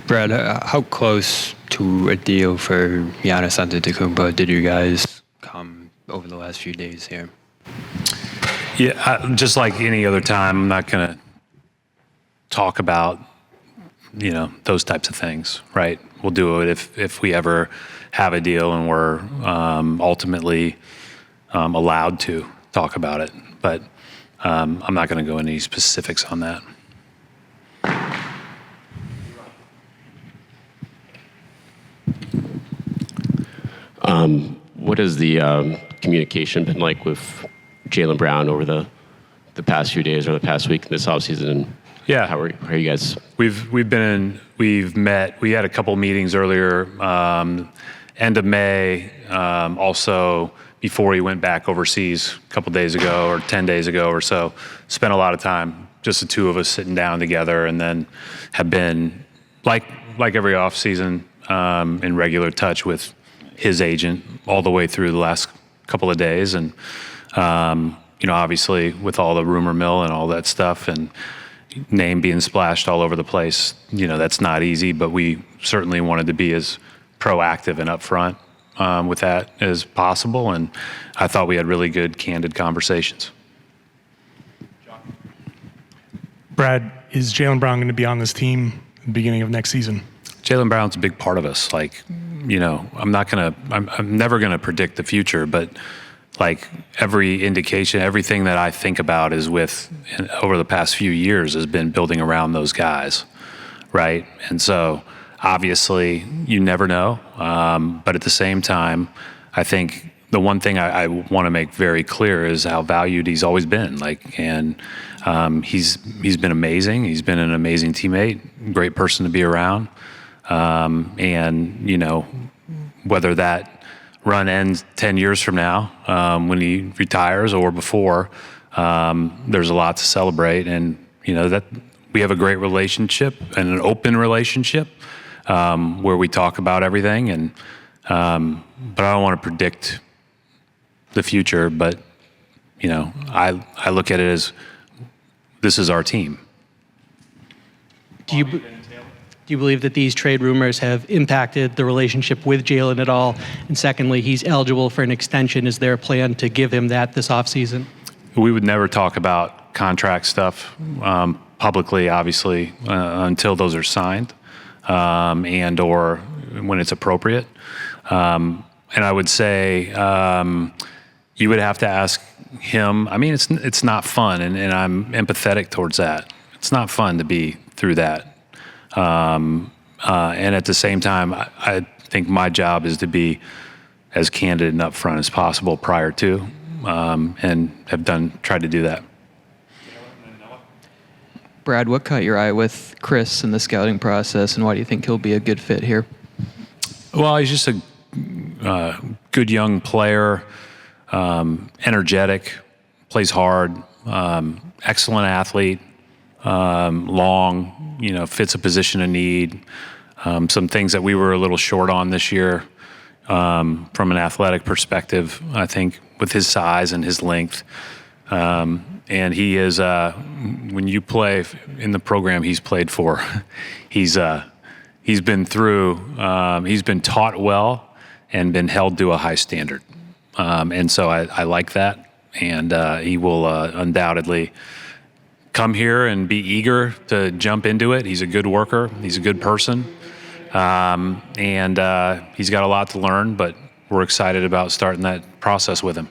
Brad, how close to a deal for Giannis Antetokounmpo did you guys come over the last few days here? Yeah, just like any other time, I'm not going to talk about, those types of things, right? We'll do it if we ever have a deal and we're ultimately allowed to talk about it. But I'm not going to go into any specifics on that. What has the communication been like with Jaylen Brown over the past few days or the past week in this offseason? Yeah. How are you guys? We've met. We had a couple meetings earlier, end of May, also before he went back overseas a couple days ago or 10 days ago or so. Spent a lot of time, just the two of us sitting down together, and then have been like every offseason in regular touch with his agent all the way through the last couple of days. And, obviously with all the rumor mill and all that stuff and name being splashed all over the place, that's not easy, but we certainly wanted to be as proactive and upfront with that as possible. And I thought we had really good, candid conversations. Brad, is Jaylen Brown going to be on this team at the beginning of next season? Jaylen Brown's a big part of us. I'm never going to predict the future, but every indication, everything that I think about is over the past few years has been building around those guys, right? And so obviously you never know, but at the same time, I think the one thing I want to make very clear is how valued he's always been. He's been amazing. He's been an amazing teammate, great person to be around. Whether that run ends 10 years from now, when he retires or before, there's a lot to celebrate. And, that we have a great relationship and an open relationship, where we talk about everything. And, but I don't want to predict the future, but, I look at it as this is our team. Do you believe that these trade rumors have impacted the relationship with Jaylen at all? And secondly, he's eligible for an extension. Is there a plan to give him that this offseason? We would never talk about contract stuff publicly, obviously, until those are signed and or when it's appropriate. And I would say you would have to ask him. I mean, it's not fun, and I'm empathetic towards that. It's not fun to be through that. And at the same time, I think my job is to be as candid and upfront as possible prior to, and have tried to do that. Brad, what caught your eye with Chris in the scouting process, and why do you think he'll be a good fit here? Well, he's just a good young player, energetic, plays hard, excellent athlete. Long, fits a position of need. Some things that we were a little short on this year from an athletic perspective, I think, with his size and his length. And he is, when you play in the program he's played for, he's been through, he's been taught well and been held to a high standard. And so I like that. And he will undoubtedly come here and be eager to jump into it. He's a good worker. He's a good person. And he's got a lot to learn, but we're excited about starting that process with him.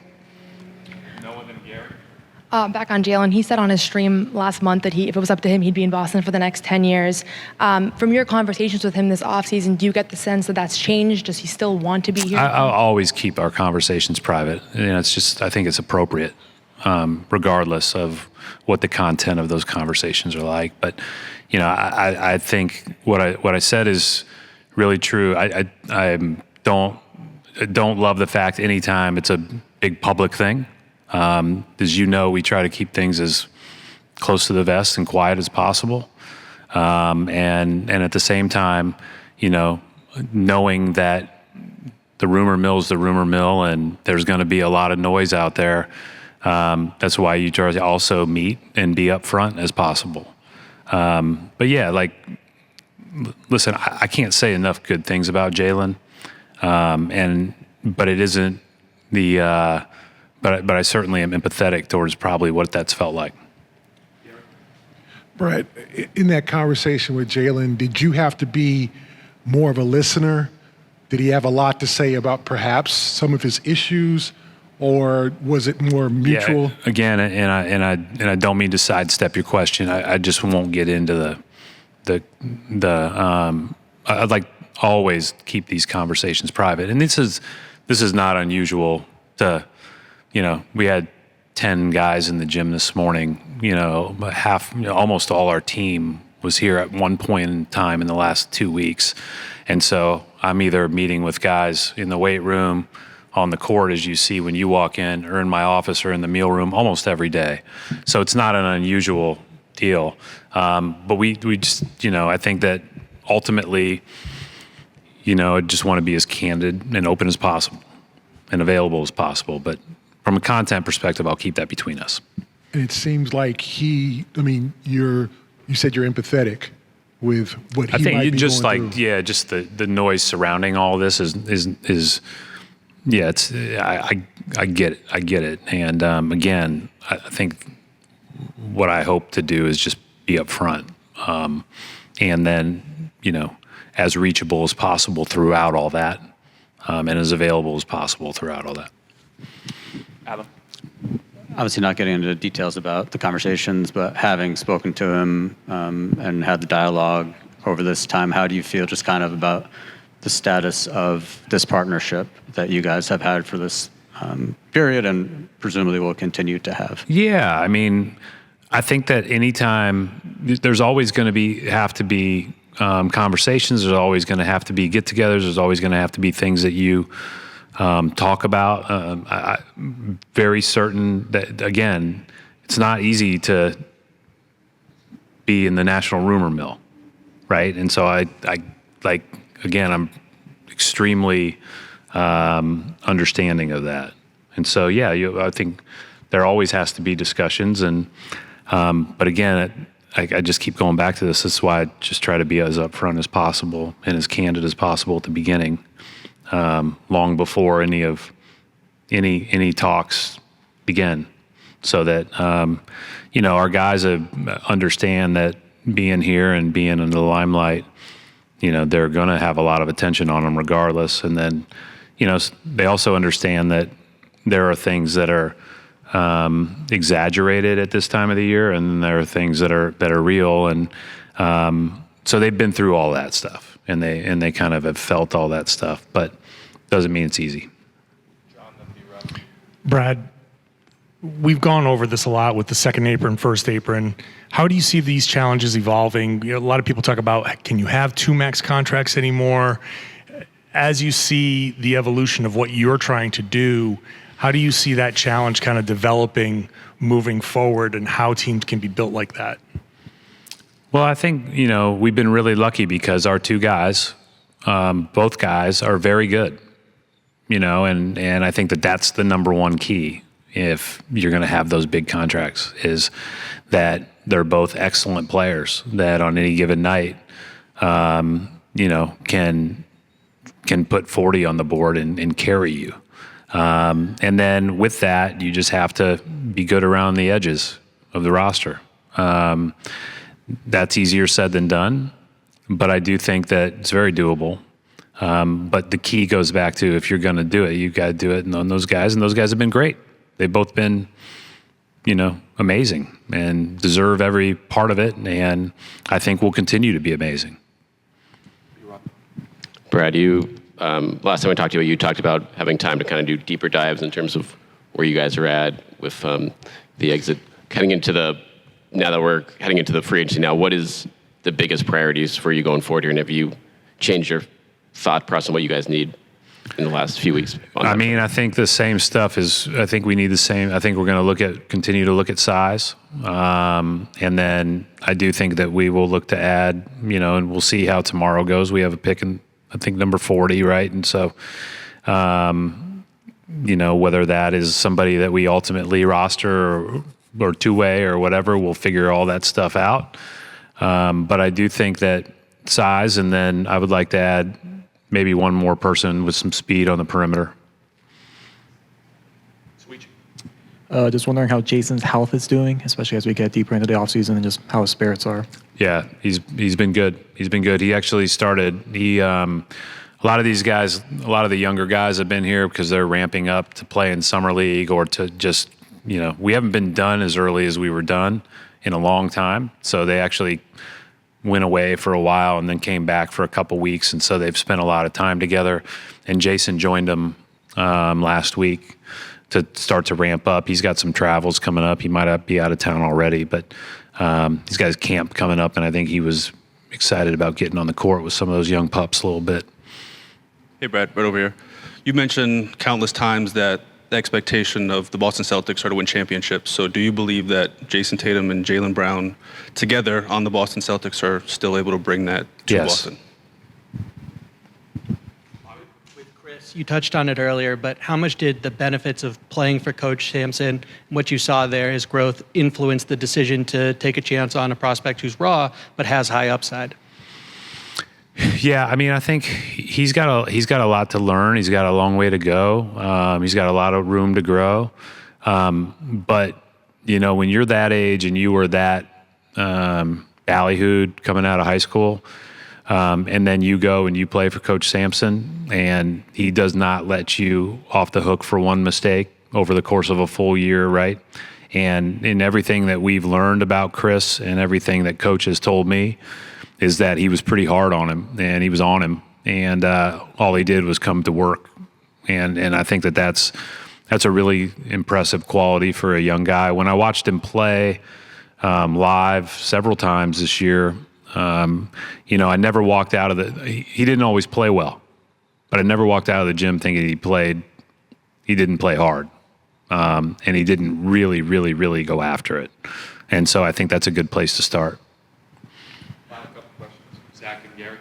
Back on Jaylen, he said on his stream last month that if it was up to him, he'd be in Boston for the next 10 years. From your conversations with him this offseason, do you get the sense that that's changed? Does he still want to be here? I'll always keep our conversations private. It's just, I think it's appropriate, regardless of what the content of those conversations are like. But, I think what I said is really true. I don't love the fact anytime it's a big public thing. As we try to keep things as close to the vest and quiet as possible. And at the same time, knowing that the rumor mill is the rumor mill and there's going to be a lot of noise out there. That's why you try to also meet and be upfront as possible. But yeah, listen, I can't say enough good things about Jaylen, but it isn't the. But I certainly am empathetic towards probably what that's felt like. Brett, in that conversation with Jaylen, did you have to be more of a listener? Did he have a lot to say about perhaps some of his issues, or was it more mutual? Yeah, again, and I don't mean to sidestep your question. I just won't get into I'd like always keep these conversations private, and this is not unusual to. We had 10 guys in the gym this morning. Almost all our team was here at one point in time in the last 2 weeks. And so I'm either meeting with guys in the weight room, on the court, as you see when you walk in, or in my office or in the meal room almost every day. So it's not an unusual deal. But we just, I think that ultimately, I just want to be as candid and open as possible and available as possible. But from a content perspective, I'll keep that between us. And it seems like you said you're empathetic with what he might be just going through. just the noise surrounding all this is I get it. And again, I think what I hope to do is just be upfront, and then as reachable as possible throughout all that, and as available as possible throughout all that. Adam? Obviously not getting into details about the conversations, but having spoken to him and had the dialogue over this time, how do you feel just kind of about the status of this partnership that you guys have had for this period and presumably will continue to have? Yeah, I mean, I think that anytime there's always going to have to be conversations, there's always going to have to be get-togethers, there's always going to have to be things that you talk about. I'm very certain that, again, it's not easy to be in the national rumor mill, right? And so I'm extremely understanding of that. And so, I think there always has to be discussions. And but again, I just keep going back to this. This is why I just try to be as upfront as possible and as candid as possible at the beginning. Long before any talks begin, so that our guys understand that being here and being in the limelight, they're going to have a lot of attention on them regardless. And then, they also understand that there are things that are exaggerated at this time of the year, and there are things that are real, and so they've been through all that stuff. And they kind of have felt all that stuff, but doesn't mean it's easy. Brad, we've gone over this a lot with the second apron, first apron. How do you see these challenges evolving? A lot of people talk about, can you have two max contracts anymore? As you see the evolution of what you're trying to do, how do you see that challenge kind of developing moving forward, and how teams can be built like that? Well, I think, we've been really lucky because our two guys, both guys, are very good, and I think that's the number one key if you're going to have those big contracts, is that they're both excellent players that on any given night, can put 40 on the board and carry you. And then with that, you just have to be good around the edges of the roster. That's easier said than done, but I do think that it's very doable. But the key goes back to, if you're going to do it, you've got to do it on those guys, and those guys have been great. They've both been, amazing and deserve every part of it, and I think will continue to be amazing. Brad, last time I talked to you talked about having time to kind of do deeper dives in terms of where you guys are at with the exit, now that we're heading into the free agency now, what is the biggest priorities for you going forward here? And have you changed your thought process on what you guys need in the last few weeks? I think the same stuff I think we need the same. I think we're going to continue to look at size. And then I do think that we will look to add, and we'll see how tomorrow goes. We have a pick in, I think, number 40, right? And so, whether that is somebody that we ultimately roster or two-way or whatever, we'll figure all that stuff out. But I do think that size, and then I would like to add maybe one more person with some speed on the perimeter. Just wondering how Jason's health is doing, especially as we get deeper into the offseason, and just how his spirits are. Yeah, he's been good. He's been good. He actually started. A lot of these guys, a lot of the younger guys have been here because they're ramping up to play in summer league or to just, we haven't been done as early as we were done in a long time. So they actually went away for a while and then came back for a couple weeks, and so they've spent a lot of time together. And Jason joined them last week to start to ramp up. He's got some travels coming up. He might be out of town already, but he's got his camp coming up, and I think he was excited about getting on the court with some of those young pups a little bit. Hey, Brad, right over here. You mentioned countless times that the expectation of the Boston Celtics are to win championships. So do you believe that Jason Tatum and Jaylen Brown together on the Boston Celtics are still able to bring that to Yes. Boston? You touched on it earlier, but how much did the benefits of playing for Coach Sampson, what you saw there, his growth, influence the decision to take a chance on a prospect who's raw but has high upside? Yeah, I mean, I think he's got a lot to learn. He's got a long way to go. He's got a lot of room to grow. But when you're that age and you were that ballyhooed coming out of high school, and then you go and you play for Coach Sampson, and he does not let you off the hook for one mistake over the course of a full year, right? And in everything that we've learned about Chris and everything that Coach has told me is that he was pretty hard on him, and he was on him, and all he did was come to work. And I think that's a really impressive quality for a young guy. When I watched him play live several times this year, I never walked out of he didn't always play well, but I never walked out of the gym thinking he didn't play hard. And he didn't really, really, really go after it. And so I think that's a good place to start. Final couple questions. Zach and Gary.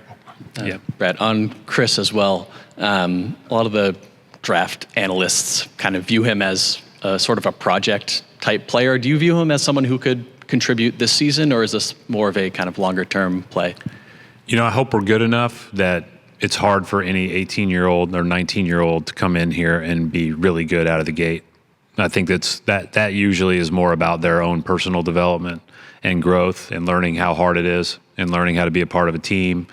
Yeah. Brad, on Chris as well, a lot of the draft analysts kind of view him as a sort of a project-type player. Do you view him as someone who could contribute this season, or is this more of a kind of longer-term play? I hope we're good enough that it's hard for any 18-year-old or 19-year-old to come in here and be really good out of the gate. I think that usually is more about their own personal development and growth and learning how hard it is and learning how to be a part of a team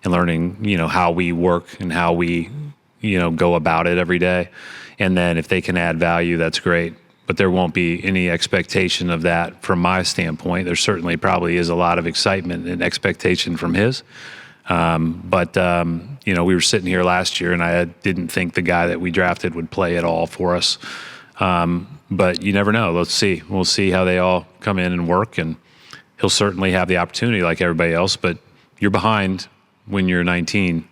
and learning, how we work and how we, go about it every day. And then if they can add value, that's great. But there won't be any expectation of that from my standpoint. There certainly probably is a lot of excitement and expectation from his. But we were sitting here last year, and I didn't think the guy that we drafted would play at all for us. But you never know. Let's see. We'll see how they all come in and work, and he'll certainly have the opportunity like everybody else. But you're behind when you're 19,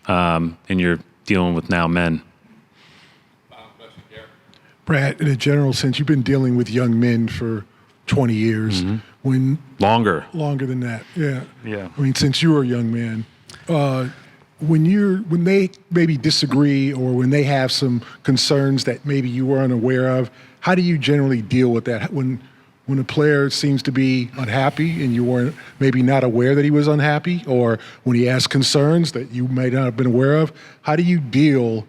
and you're dealing with now men. Brad, in a general sense, you've been dealing with young men for 20 years. Mm-hmm. When Longer than that, yeah. Yeah. I mean, since you were a young man, when they maybe disagree or when they have some concerns that maybe you were unaware of, how do you generally deal with that? When a player seems to be unhappy and you weren't maybe not aware that he was unhappy, or when he has concerns that you may not have been aware of, how do you deal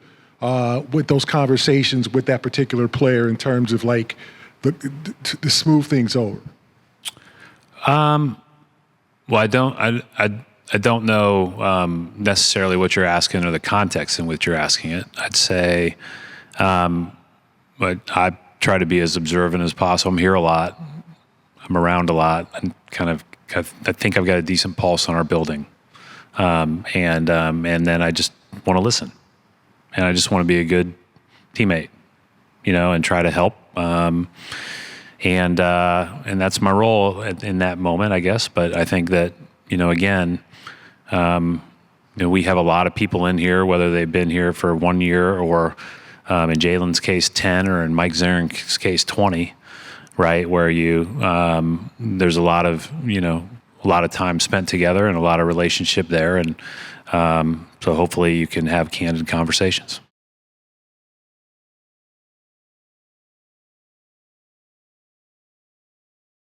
with those conversations with that particular player in terms of like to smooth things over? Well, I don't know necessarily what you're asking or the context in which you're asking it. I'd say, but I try to be as observant as possible. I'm here a lot. I'm around a lot. I think I've got a decent pulse on our building, and then I just want to listen. And I just want to be a good teammate, and try to help. And that's my role in that moment, I guess. But I think that, again, we have a lot of people in here, whether they've been here for 1 year or in Jaylen's case 10 or in Mike Zaren's case 20, right? Where there's a lot of time spent together and a lot of relationship there. And so hopefully you can have candid conversations.